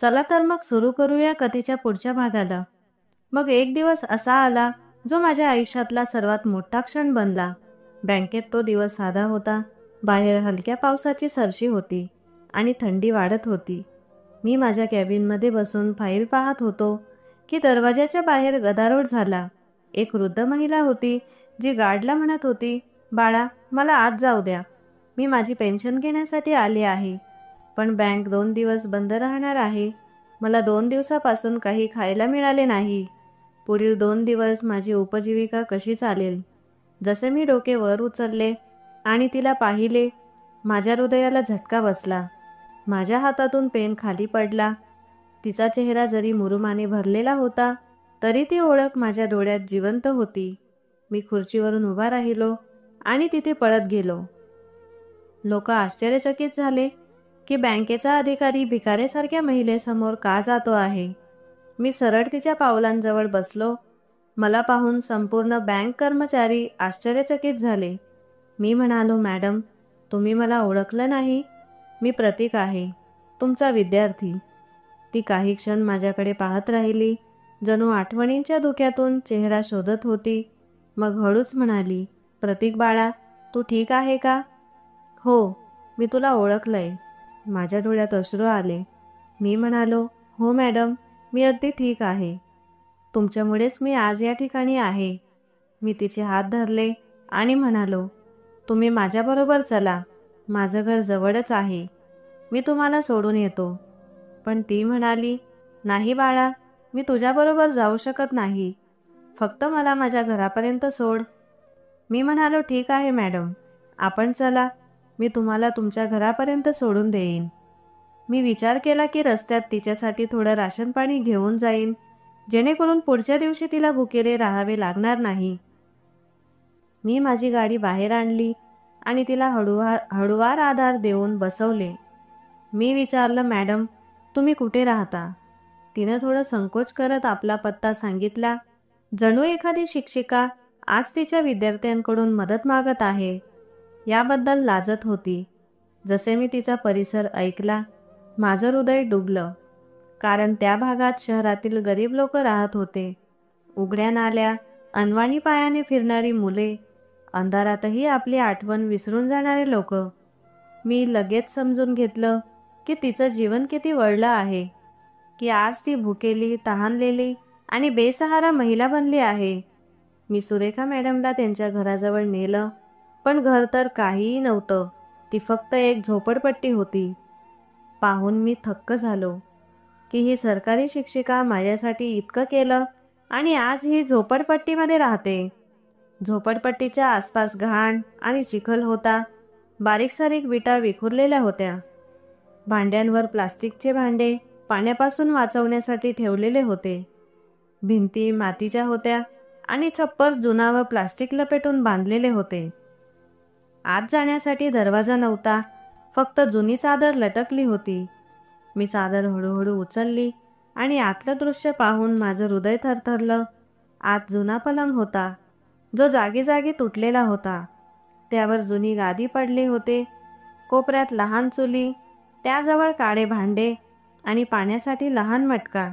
चला तर मग सुरू करूया कथेच्या पुढच्या भागाला. मग एक दिवस असा आला जो माझ्या आयुष्यातला सर्वात मोठा क्षण बनला. बँकेत तो दिवस साधा होता. बाहेर हलक्या पावसाची सरशी होती आणि थंडी वाढत होती. मी माझ्या कॅबिनमध्ये बसून फाईल पाहत होतो की दरवाजाच्या बाहेर गदारोळ झाला. एक वृद्ध महिला होती जी गार्डला म्हणत होती, "बाळा, मला आत जाऊ द्या. मी माझी पेन्शन घेण्यासाठी आले आहे. पण बँक 2 दिवस बंद राहणार आहे. मला 2 दिवसापासून काही खायला मिळाले नाही. पुढील 2 दिवस माझी उपजीविका कशी चालेल?" जसे मी डोके वर उचलले आणि तिला पाहिले, माझ्या हृदयाला झटका बसला. माझ्या हातातून पेन खाली पडला. तिचा चेहरा जरी मुरुमाने भरलेला होता, तरी ती ओळख माझ्या डोळ्यात जिवंत होती. मी खुर्चीवरून उभा राहिलो आणि तिथे पळत गेलो. लोक आश्चर्यचकित झाले की बँकेचा अधिकारी भिकाऱ्यासारख्या महिलेसमोर का जातो आहे. मी सरळ तिच्या पावलांजवळ बसलो. मला पाहून संपूर्ण बँक कर्मचारी आश्चर्यचकित झाले. मी म्हणालो, "मॅडम, तुम्ही मला ओळखलं नाही? मी प्रतीक आहे, तुमचा विद्यार्थी." ती काही क्षण माझ्याकडे पाहत राहिली, जणू आठवणींच्या धुक्यातून चेहरा शोधत होती. मग हळूच म्हणाली, "प्रतीक बाळा, तू ठीक आहे का?" "हो, मी तुला ओळखलंय." माझ्या डोळ्यात अश्रू आले. मी म्हणालो, "हो मॅडम, मी अगदी ठीक आहे. तुमच्यामुळेच मी आज या ठिकाणी आहे." मी तिचे हात धरले आणि म्हणालो, "तुम्ही माझ्याबरोबर चला. माझं घर जवळच आहे. मी तुम्हाला सोडून येतो." पण ती म्हणाली, "नाही बाळा, मी तुझ्याबरोबर जाऊ शकत नाही. फक्त मला माझ्या घरापर्यंत सोड." मी म्हणालो, "ठीक आहे मॅडम, आपण चला. मी तुम्हाला तुमच्या घरापर्यंत सोडून देईन." मी विचार केला की रस्त्यात तिच्यासाठी थोडं राशन पाणी घेऊन जाईन, जेणेकरून पुढच्या दिवशी तिला भुकेले राहावे लागणार नाही. मी माझी गाडी बाहेर आणली आणि तिला हळूवार आधार देऊन बसवले. मी विचारलं, "मॅडम, तुम्ही कुठे राहता?" तिनं थोडं संकोच करत आपला पत्ता सांगितला. जणू एखादी शिक्षिका आज तिच्या विद्यार्थ्यांकडून मदत मागत आहे याबद्दल लाजत होती. जसे मी तिचा परिसर ऐकला, माझं हृदय डुबलं. कारण त्या भागात शहरातील गरीब लोक राहत होते. उघड्या नाल्या, अनवाणी पायाने फिरणारी मुले, अंधारातही आपली आठवण विसरून जाणारे लोक. मी लगेच समजून घेतलं की तिचं जीवन किती वळलं आहे, की आज ती भुकेली, तहानलेली आणि बेसहारा महिला बनली आहे. मी सुरेखा मॅडमला त्यांच्या घराजवळ नेलं, पण घर तर काहीही नव्हतं. ती फक्त एक झोपडपट्टी होती. पाहून मी थक्क झालो की ही सरकारी शिक्षिका माझ्यासाठी इतकं केलं आणि आज ही झोपडपट्टीमध्ये राहते. झोपडपट्टीच्या आसपास घाण आणि चिखल होता. बारीक-सारीक विटा विखुरलेल्या होत्या. भांड्यांवर प्लास्टिकचे भांडे पाण्यापासून वाचवण्यासाठी ठेवलेले होते. भिंती मातीच्या होत्या आणि छप्पर जुना व प्लास्टिक लपेटून बांधलेले होते. आत जाण्यासाठी दरवाजा नव्हता, फक्त जुनी चादर लटकली होती. मी चादर हळूहळू उचलली आणि आतलं दृश्य पाहून माझं हृदय थरथरलं. आत जुना पलंग होता, जो जागी जागी तुटलेला होता. त्यावर जुनी गादी पडली होते. कोपऱ्यात लहान चुली, त्याजवळ काळे भांडे आणि पाण्यासाठी लहान मटका.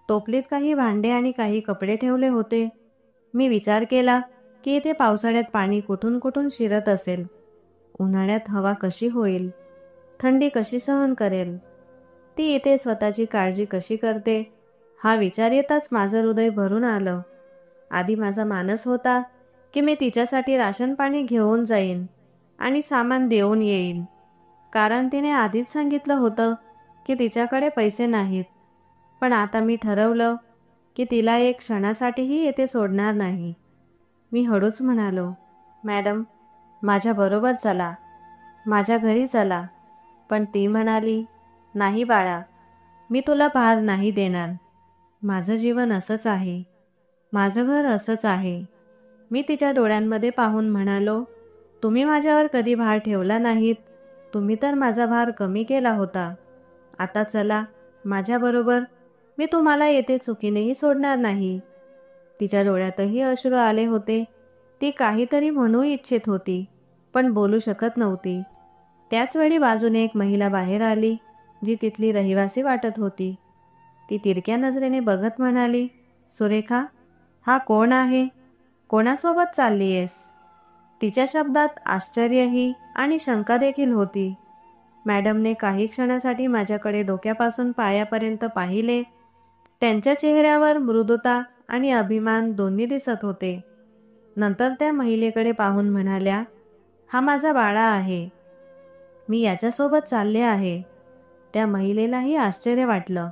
टोपलीत काही भांडे आणि काही कपडे ठेवले होते. मी विचार केला की इथे पावसाळ्यात पाणी कुठून कुठून शिरत असेल. उन्हाळ्यात हवा कशी होईल, थंडी कशी सहन करेल, ती इथे स्वतःची काळजी कशी करते, हा विचार येताच माझं हृदय भरून आलं. आधी माझा मानस होता की मी तिच्यासाठी राशन पाणी घेऊन जाईन आणि सामान देऊन येईन, कारण तिने आधीच सांगितलं होतं की तिच्याकडे पैसे नाहीत. पण आता मी ठरवलं की तिला एक क्षणासाठीही येथे सोडणार नाही. मी हळूच म्हणालो, "मॅडम, माझ्याबरोबर चला, माझ्या घरी चला." पण ती म्हणाली, "नाही बाळा, मी तुला भार नाही देणार. माझं जीवन असंच आहे, माझं घर असंच आहे." मी तिच्या डोळ्यांमध्ये पाहून म्हणालो, "तुम्ही माझ्यावर कधी भार ठेवला नाहीत. तुम्ही तर माझा भार कमी केला होता. आता चला माझ्याबरोबर. मी तुम्हाला येथे चुकीनेही सोडणार नाही." तिच्या डोळ्यातही अश्रू आले होते. ती काहीतरी म्हणू इच्छित होती, पण बोलू शकत नव्हती. त्याच वेळी बाजूने एक महिला बाहेर आली. जी तिथली रहिवासी वाटत होती. ती तिरक्या नजरेने बघत म्हणाली, सुरेखा, हा कोण आहे? कोणासोबत चाललीयेस? तिच्या शब्दात आश्चर्यही आणि शंका देखील होती. मॅडमने काही क्षणासाठी माझ्याकडे डोक्यापासून पायापर्यंत पाहिले. त्यांच्या चेहऱ्यावर मृदुता आणि अभिमान दोन्ही दिसत होते. नंतर त्या महिलेकडे पाहून म्हणाल्या, हा माझा बाळा आहे. मी याच्यासोबत चालले आहे. त्या महिलेलाही आश्चर्य वाटलं,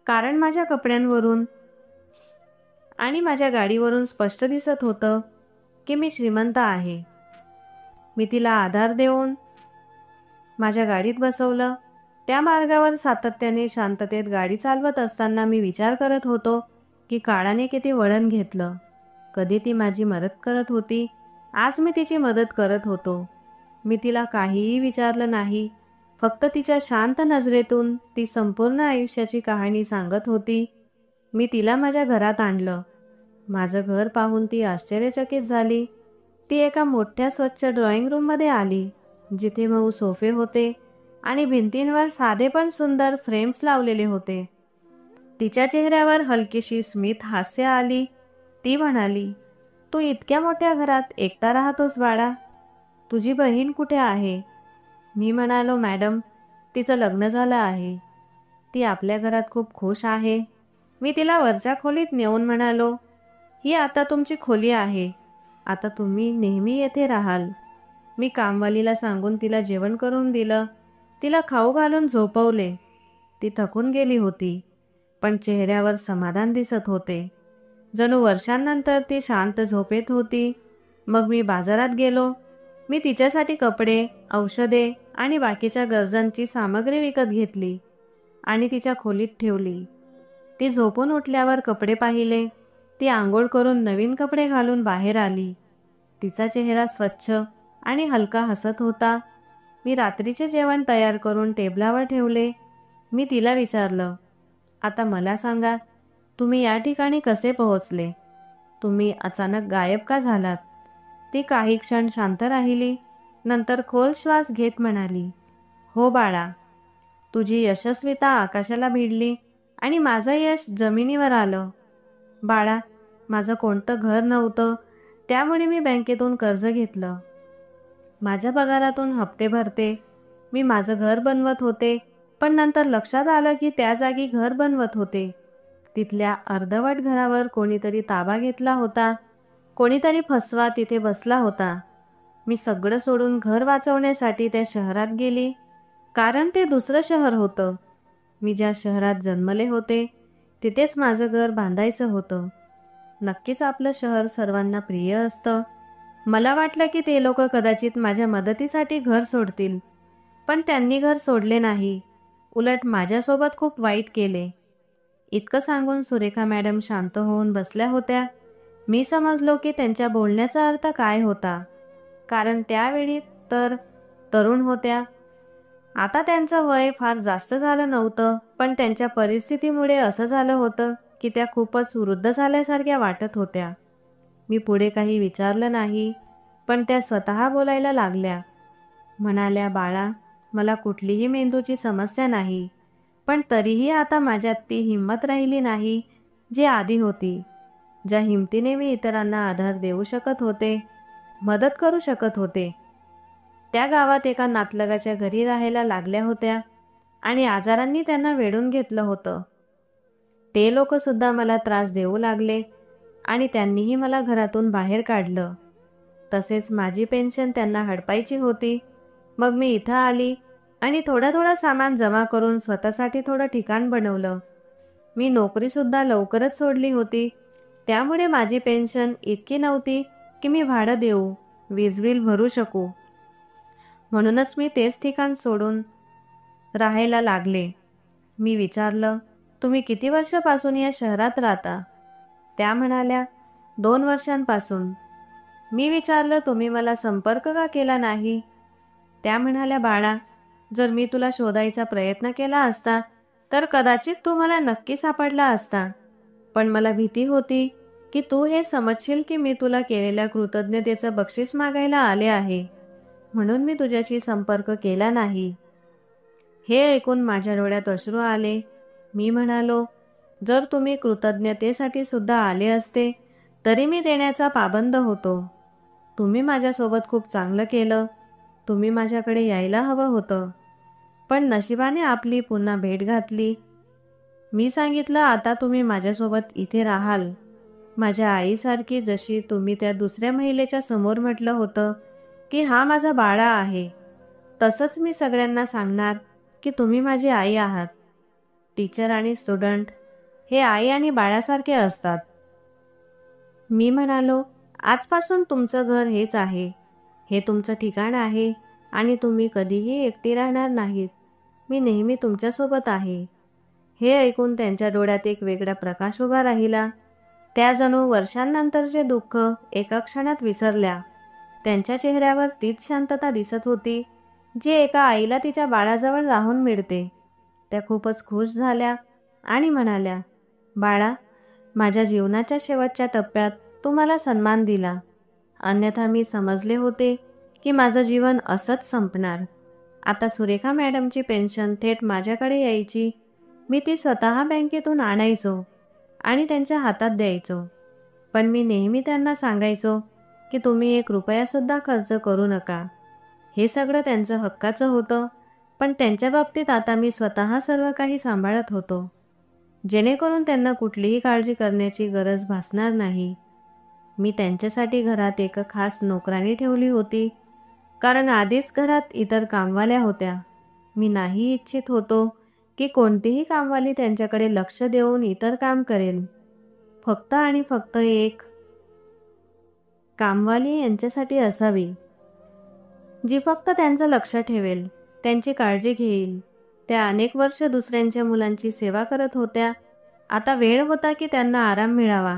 कारण माझ्या कपड्यांवरून आणि माझ्या गाडीवरून स्पष्ट दिसत होतं की मी श्रीमंत आहे. मी तिला आधार देऊन माझ्या गाडीत बसवलं. त्या मार्गावर सातत्याने शांततेत गाडी चालवत असताना मी विचार करत होतो की काळाने किती वळण घेतलं. कधी ती माझी मदत करत होती, आज मी तिची मदत करत होतो. मी तिला काहीही विचारलं नाही, फक्त तिच्या शांत नजरेतून ती संपूर्ण आयुष्याची कहाणी सांगत होती. मी तिला माझ्या घरात आणलं. माझं घर पाहून ती आश्चर्यचकित झाली. ती एका मोठ्या स्वच्छ ड्रॉइंग रूममध्ये आली, जिथे मऊ सोफे होते आणि भिंतींवर साधे पण सुंदर फ्रेम्स लावलेले होते. तिच्या चेहऱ्यावर हलकीशी स्मित हास्य आली. ती म्हणाली, तू इतक्या मोठ्या घरात एकटा राहतोस बाळा? तुझी बहीण कुठे आहे? मी म्हणालो, मॅडम, तिचं लग्न झालं आहे. ती आपल्या घरात खूप खुश आहे. मी तिला वरच्या खोलीत नेऊन म्हणालो, ही आता तुमची खोली आहे. आता तुम्ही नेहमी येथे राहाल. मी कामवालीला सांगून तिला जेवण करून दिलं. तिला खाऊ घालून झोपवले. ती थकून गेली होती, पण चेहऱ्यावर समाधान दिसत होते. जणू वर्षांनंतर ती शांत झोपेत होती. मग मी बाजारात गेलो. मी तिच्यासाठी कपडे, औषधे आणि बाकीच्या गरजांची सामग्री विकत घेतली आणि तिच्या खोलीत ठेवली. ती झोपून उठल्यावर कपडे पाहिले. ती आंघोळ करून नवीन कपडे घालून बाहेर आली. तिचा चेहरा स्वच्छ आणि हलका हसत होता. मी रात्रीचे जेवण तयार करून टेबलावर ठेवले. मी तिला विचारलं, आता मला सांगा, तुम्ही या ठिकाणी कसे पोहोचले? तुम्ही अचानक गायब का झालात? ती काही क्षण शांत राहिली. नंतर खोल श्वास घेत म्हणाली, हो बाळा, तुझी यशस्वीता आकाशाला भिडली आणि माझं यश जमिनीवर आलं. बाळा, माझं कोणतं घर नव्हतं, त्यामुळे मी बँकेतून कर्ज घेतलं. माझ्या पगारातून हप्ते भरते. मी माझं घर बनवत होते, पण नंतर लक्षात आलं की त्या जागी घर बनवत होते. तिथल्या अर्धवट घरावर कोणीतरी ताबा घेतला होता. कोणीतरी फसवा तिथे बसला होता. मी सगळं सोडून घर वाचवण्यासाठी त्या शहरात गेली, कारण ते दुसरं शहर होतं. मी ज्या शहरात जन्मले होते, तिथेच माझं घर बांधायचं होतं. नक्कीच आपलं शहर सर्वांना प्रिय असतं. मला वाटलं की ते लोक कदाचित माझ्या मदतीसाठी घर सोडतील, पण त्यांनी घर सोडले नाही. उलट माझ्यासोबत खूप वाईट केले. इतकं सांगून सुरेखा मॅडम शांत होऊन बसल्या होत्या. मी समजलो की त्यांच्या बोलण्याचा अर्थ काय होता, कारण त्यावेळी तर तरुण होत्या. आता त्यांचं वय फार जास्त झालं नव्हतं, पण त्यांच्या परिस्थितीमुळे असं झालं होतं की त्या खूपच वृद्ध झाल्यासारख्या वाटत होत्या. मी पुढे काही विचारलं नाही, पण त्या स्वतः बोलायला लागल्या. म्हणाल्या, बाळा, मला कुठलीही मेंदूची समस्या नाही, पण तरीही आता माझ्यात ती हिंमत राहिली नाही जी आधी होती. ज्या हिमतीने मी इतरांना आधार देऊ शकत होते, मदत करू शकत होते. त्या गावात एका नातलगाच्या घरी राहायला लागल्या होत्या आणि आजारांनी त्यांना वेढून घेतलं होतं. ते लोक सुद्धा मला त्रास देऊ लागले आणि त्यांनीही मला घरातून बाहेर काढलं. तसेच माझी पेन्शन त्यांना हडपायची होती. मग मी इथं आली आणि थोडं सामान जमा करून स्वतःसाठी थोडं ठिकाण बनवलं. मी नोकरीसुद्धा लवकरच सोडली होती, त्यामुळे माझी पेन्शन इतकी नव्हती की मी भाडं देऊ, वीज बिल भरू शकू. म्हणूनच मी तेच ठिकाण सोडून राहायला लागले. मी विचारलं, तुम्ही किती वर्षापासून या शहरात राहता? त्या म्हणाल्या, 2 वर्षांपासून. मी विचारलं, तुम्ही मला संपर्क का केला नाही? त्या म्हणाल्या, बाळा, जर मी तुला शोधायचा प्रयत्न केला असता तर कदाचित तू मला नक्की सापडला असता. पण मला भीती होती की तू हे समजशील की मी तुला केलेल्या कृतज्ञतेचं बक्षीस मागायला आले आहे, म्हणून मी तुझ्याशी संपर्क केला नाही. हे ऐकून माझ्या डोळ्यात अश्रू आले. मी म्हणालो, जर तुम्ही कृतज्ञतेसाठी सुद्धा आले असते तरी मी देण्याचा पाबंद होतो. तुम्ही माझ्यासोबत खूप चांगलं केलं. तुम्ही माझ्याकडे यायला हवं होतं. पण नशिबाने आपली पुन्हा भेट घातली. मी सांगितलं, आता तुम्ही माझ्यासोबत इथे राहाल. माझ्या आईसारखी, जशी तुम्ही त्या दुसऱ्या महिलेच्या समोर म्हटलं होतं की हा माझा बाळा आहे, तसंच मी सगळ्यांना सांगणार की तुम्ही माझी आई आहात. टीचर आणि स्टुडंट हे आई आणि बाळासारखे असतात. मी म्हणालो, आजपासून तुमचं घर हेच आहे. हे तुमचं ठिकाण आहे आणि तुम्ही कधीही एकटी राहणार नाहीत. मी नेहमी तुमच्यासोबत आहे. हे ऐकून त्यांच्या डोळ्यात एक वेगळा प्रकाश उभा राहिला. त्या जणू वर्षांनंतरचे दुःख एका क्षणात विसरल्या. त्यांच्या चेहऱ्यावर तीच शांतता दिसत होती जी एका आईला तिच्या बाळाजवळ राहून मिळते. त्या खूपच खुश झाल्या आणि म्हणाल्या, बाळा, माझ्या जीवनाच्या शेवटच्या टप्प्यात तू मला सन्मान दिला. अन्यथा मी समजले होते की माझं जीवन असंच संपणार. आता सुरेखा मॅडमची पेन्शन थेट माझ्याकडे यायची. मी ती स्वतः बँकेतून आणायचो आणि त्यांच्या हातात द्यायचो. पण मी नेहमी त्यांना सांगायचो की तुम्ही 1 रुपयासुद्धा खर्च करू नका. हे सगळं त्यांचं हक्काचं होतं, पण त्यांच्या बाबतीत आता मी स्वतः सर्व काही सांभाळत होतो, जेणेकरून त्यांना कुठलीही काळजी करण्याची गरज भासणार नाही. मी त्यांच्यासाठी घरात एक खास नोकरानी ठेवली होती, कारण आधीच घरात इतर कामवाल्या होत्या. मी नाही इच्छित होतो की कोणतीही कामवाली त्यांच्याकडे लक्ष देऊन इतर काम करेल. फक्त आणि फक्त एक कामवाली यांच्यासाठी असावी, जी फक्त त्यांचं लक्ष ठेवेल, त्यांची काळजी घेईल. त्या अनेक वर्ष दुसऱ्यांच्या मुलांची सेवा करत होत्या. आता वेळ होता की त्यांना आराम मिळावा.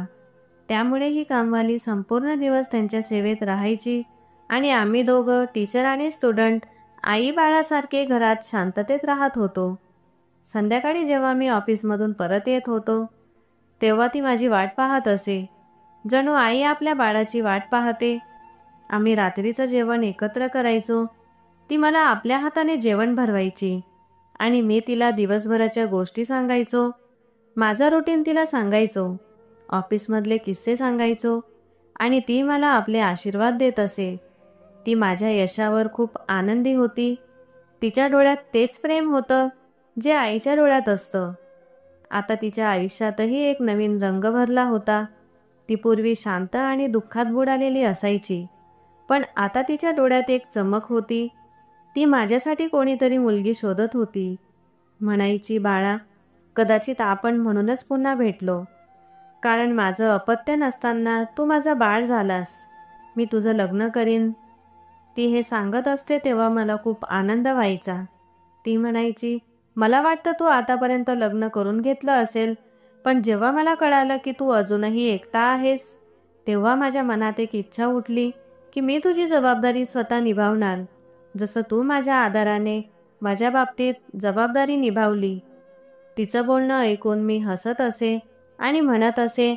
त्यामुळे ही कामवाली संपूर्ण दिवस त्यांच्या सेवेत राहायची आणि आम्ही दोघं, टीचर आणि स्टुडंट, आई बाळासारखे घरात शांततेत राहत होतो. संध्याकाळी जेव्हा मी ऑफिसमधून परत येत होतो तेव्हा ती माझी वाट पाहत असे, जणू आई आपल्या बाळाची वाट पाहते. आम्ही रात्रीचं जेवण एकत्र करायचो. ती मला आपल्या हाताने जेवण भरवायची आणि मी तिला दिवसभराच्या गोष्टी सांगायचो. माझा रुटीन तिला सांगायचो, ऑफिसमधले किस्से सांगायचो आणि ती मला आपले आशीर्वाद देत असे. ती माझ्या यशावर खूप आनंदी होती. तिच्या डोळ्यात तेच प्रेम होतं जे आईच्या डोळ्यात असतं. आता तिच्या आयुष्यातही एक नवीन रंग भरला होता. ती पूर्वी शांत आणि दुःखात बुडालेली असायची, पण आता तिच्या डोळ्यात एक चमक होती. ती माझ्यासाठी कोणीतरी मुलगी शोधत होती. म्हणायची, बाळा, कदाचित आपण म्हणूनच पुन्हा भेटलो, कारण माझं अपत्य नसताना तू माझा बाळ झालास. मी तुझं लग्न करीन. ती हे सांगत असते तेव्हा मला खूप आनंद व्हायचा. ती म्हणायची, मला वाटतं तू आतापर्यंत लग्न करून घेतलं असेल, पण जेव्हा मला कळालं की तू अजूनही एकटा आहेस तेव्हा माझ्या मनात एक इच्छा उठली की मी तुझी जबाबदारी स्वतः निभावणार, जसं तू माझ्या आधाराने माझ्या बाबतीत जबाबदारी निभावली. तिचं बोलणं ऐकून मी हसत असे आणि म्हणत असे,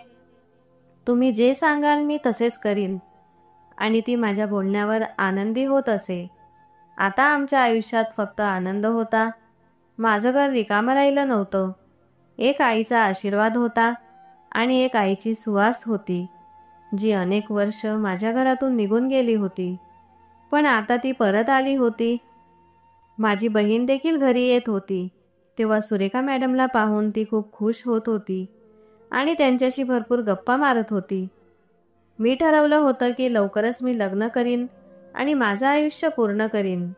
तुम्ही जे सांगाल मी तसेच करीन. आणि ती माझ्या बोलण्यावर आनंदी होत असे. आता आमच्या आयुष्यात फक्त आनंद होता. माझं घर रिकामं राहिलं नव्हतं. एक आईचा आशीर्वाद होता आणि एक आईची सुवास होती, जी अनेक वर्ष माझ्या घरातून निघून गेली होती, पण आता ती परत आली होती. माझी बहीण देखील घरी येत होती. तेव्हा सुरेखा मॅडमला पाहून ती खूप खुश होत होती आणि त्यांच्याशी भरपूर गप्पा मारत होती. मी ठरवलं होतं की लवकरच मी लग्न करीन आणि माझं आयुष्य पूर्ण करीन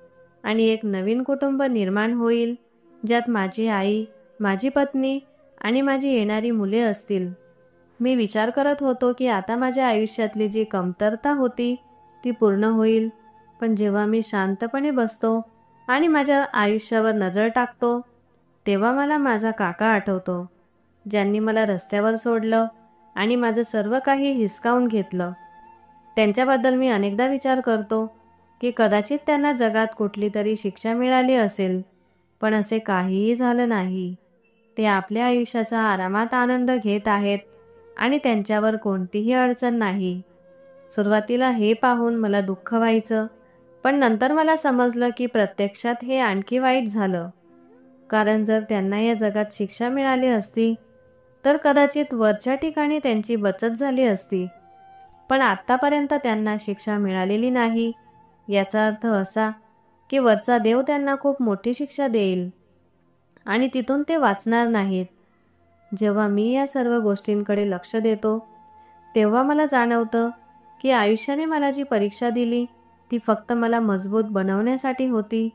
आणि एक नवीन कुटुंब निर्माण होईल, ज्यात माझी आई, माझी पत्नी आणि माझी येणारी मुले असतील. मी विचार करत होतो की आता माझ्या आयुष्यातली जी कमतरता होती ती पूर्ण होईल. पण जेव्हा मी शांतपणे बसतो आणि माझ्या आयुष्यावर नजर टाकतो तेव्हा मला माझा काका आठवतो, ज्यांनी मला रस्त्यावर सोडलं आणि माझं सर्व काही हिसकावून घेतलं. त्यांच्याबद्दल मी अनेकदा विचार करतो की कदाचित त्यांना जगात कुठली तरी शिक्षा मिळाली असेल, पण असे काहीही झालं नाही. ते आपल्या आयुष्याचा आरामात आनंद घेत आहेत आणि त्यांच्यावर कोणतीही अडचण नाही. सुरुवातीला हे पाहून मला दुःख व्हायचं, पण नंतर मला समजलं की प्रत्यक्षात हे आणखी वाईट झालं. कारण जर त्यांना या जगात शिक्षा मिळाली असती तर कदाचित वरच्या ठिकाणी त्यांची बचत झाली असती, पण आत्तापर्यंत त्यांना शिक्षा मिळालेली नाही. याचा अर्थ असा की वरचा देव त्यांना खूप मोठी शिक्षा देईल आणि तिथून ते वाचणार नाहीत. जेव्हा मी या सर्व गोष्टींकडे लक्ष देतो तेव्हा मला जाणवतं की आयुष्याने मला जी परीक्षा दिली ती फक्त मला मजबूत बनवण्यासाठी होती.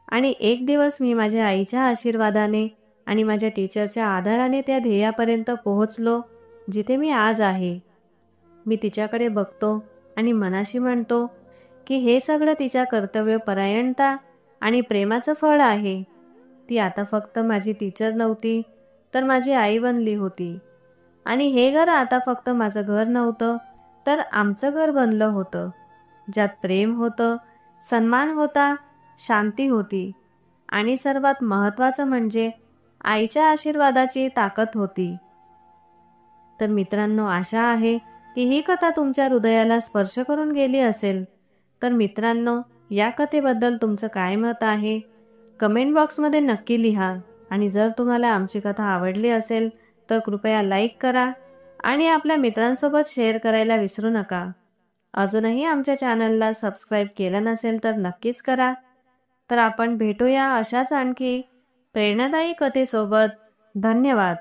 आणि एक दिवस मी माझ्या आईच्या आशीर्वादाने आणि माझ्या टीचरच्या आधाराने त्या ध्येयापर्यंत पोहोचलो जिथे मी आज आहे. मी तिच्याकडे बघतो आणि मनाशी म्हणतो की हे सगळं तिच्या कर्तव्यपरायणता आणि प्रेमाचं फळ आहे. ती आता फक्त माझी टीचर नव्हती तर माझी आई बनली होती. आणि हे घर आता फक्त माझं घर नव्हतं तर आमचं घर बनलं होतं, ज्यात प्रेम होतं, सन्मान होता, शांती होती आणि सर्वात महत्त्वाचं म्हणजे आईच्या आशीर्वादाची ताकद होती. तर मित्रांनो, आशा आहे की ही कथा तुमच्या हृदयाला स्पर्श करून गेली असेल. तर मित्रांनो, या कथेबद्दल तुमचं काय मत आहे कमेंट बॉक्समध्ये नक्की लिहा. आणि जर तुम्हाला आमची कथा आवडली असेल तर कृपया लाईक करा आणि आपल्या मित्रांसोबत शेअर करायला विसरू नका. अजूनही आमच्या चॅनलला सबस्क्राईब केलं नसेल तर नक्कीच करा. तर आपण भेटूया अशाच आणखी प्रेरणादायी कथेसोबत. धन्यवाद.